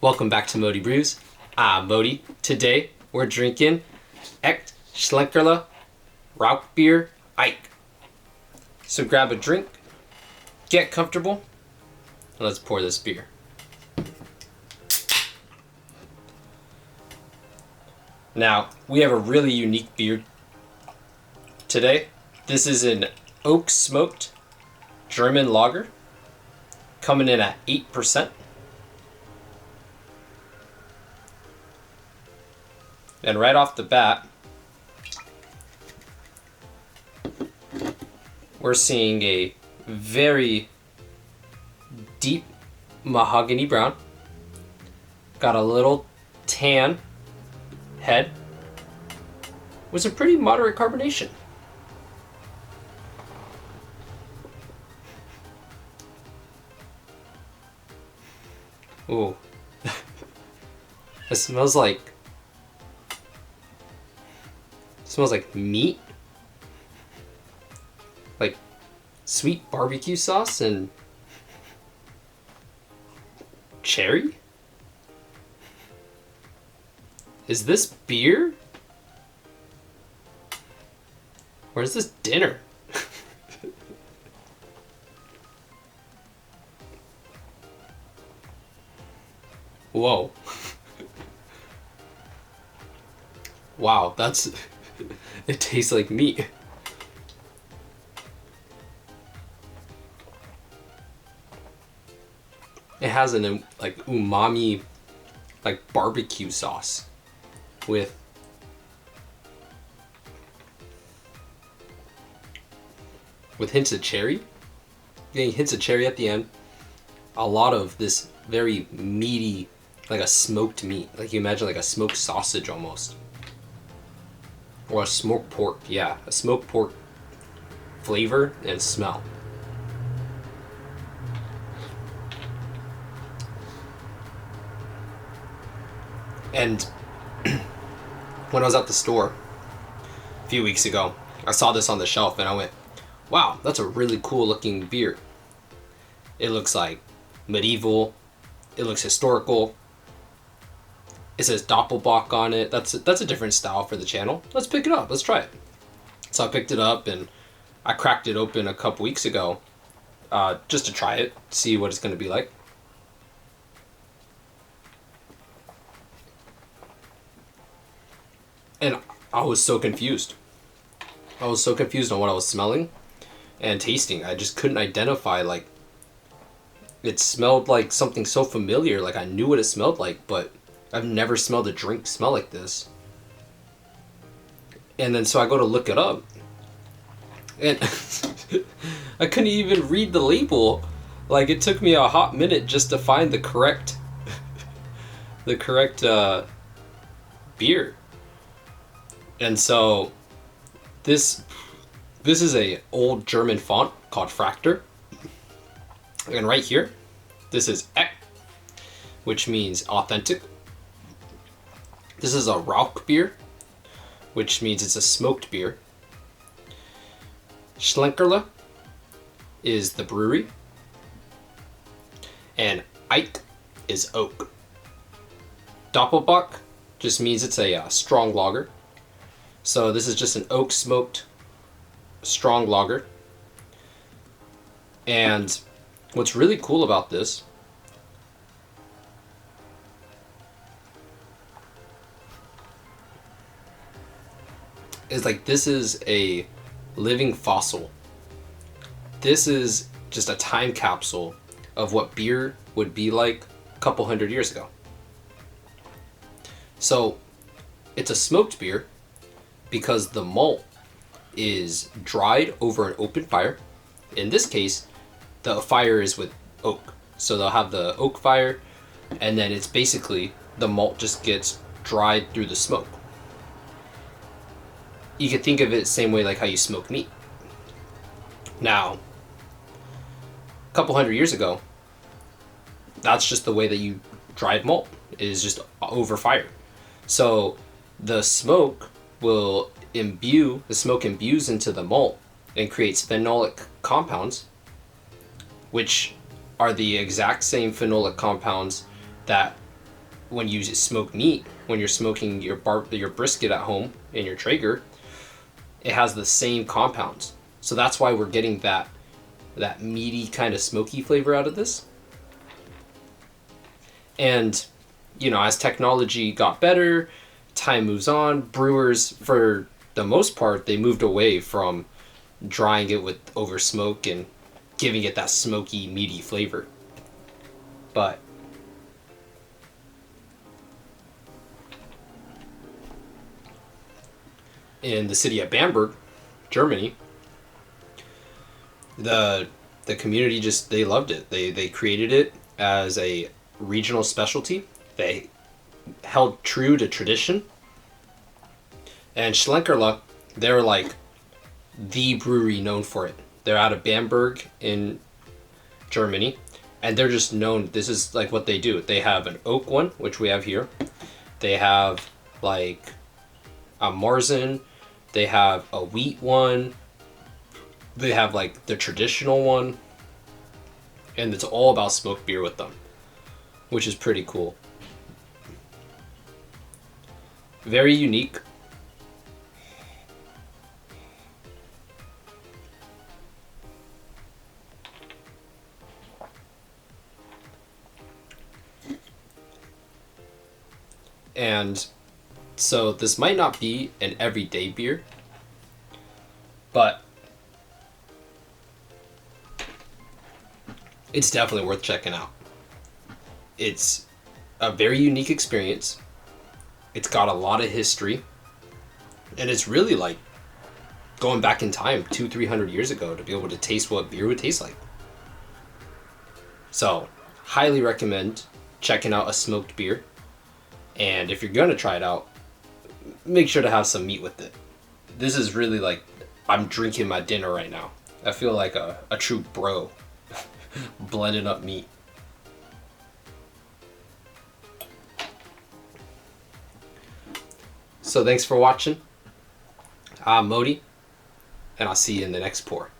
Welcome back to Modi Brews. Modi. Today we're drinking Aecht Schlenkerla Eiche. So grab a drink, get comfortable, and let's pour this beer. Now, we have a really unique beer today. This is an oak smoked German lager, coming in at 8%. And right off the bat, we're seeing a very deep mahogany brown. Got a little tan head with some pretty moderate carbonation. Ooh. It smells like meat, like sweet barbecue sauce and cherry. Is this beer? Or is this dinner? Whoa. Wow, it tastes like meat. It has an like umami, like barbecue sauce with hints of cherry. Getting hints of cherry at the end. A lot of this very meaty, like a smoked meat. Like you imagine like a smoked sausage almost. Or a smoked pork, yeah, a smoked pork flavor and smell. And when I was at the store a few weeks ago, I saw this on the shelf and I went, wow, that's a really cool looking beer. It looks like medieval, it looks historical. It says Dopplebock on it. That's a different style for the channel. Let's pick it up. Let's try it. So I picked it up and I cracked it open a couple weeks ago just to try it, see what it's going to be like. And I was so confused. I was so confused on what I was smelling and tasting. I just couldn't identify, like, it smelled like something so familiar. Like I knew what it smelled like, but I've never smelled a drink smell like this. And then so I go to look it up, and I couldn't even read the label. Like it took me a hot minute just to find the correct beer. And so this is a old German font called Fractor. And right here, this is Eck, which means authentic. This is a Rauch beer, which means it's a smoked beer. Schlenkerla is the brewery. And Eiche is oak. Dopplebock just means it's a strong lager. So this is just an oak smoked strong lager. And what's really cool about this is like this is a living fossil. This is just a time capsule of what beer would be like a couple hundred years ago. So it's a smoked beer because the malt is dried over an open fire. In this case, the fire is with oak. So they'll have the oak fire, and then it's basically the malt just gets dried through the smoke. You could think of it the same way like how you smoke meat. Now, a couple hundred years ago, that's just the way that you dried malt, is just over fire. So the smoke imbues into the malt and creates phenolic compounds, which are the exact same phenolic compounds that when you smoke meat, when you're smoking your brisket at home in your Traeger, it has the same compounds. So that's why we're getting that meaty kind of smoky flavor out of this. And as technology got better, time moves on, brewers, for the most part, they moved away from drying it with over smoke and giving it that smoky, meaty flavor. But in the city of Bamberg, Germany, the community they loved it. They created it as a regional specialty. They held true to tradition. And Schlenkerla, they're like the brewery known for it. They're out of Bamberg in Germany, and they're just known. This is like what they do. They have an oak one, which we have here. They have like a Marzen. They have a wheat one. They have like the traditional one. And it's all about smoked beer with them, which is pretty cool. Very unique. And so this might not be an everyday beer, but it's definitely worth checking out. It's a very unique experience. It's got a lot of history, and it's really like going back in time 200-300 years ago to be able to taste what beer would taste like. So highly recommend checking out a smoked beer. And if you're gonna try it out, make sure to have some meat with it. This is really like I'm drinking my dinner right now. I feel like a true bro blending up meat. So thanks for watching. I'm Modi, and I'll see you in the next pour.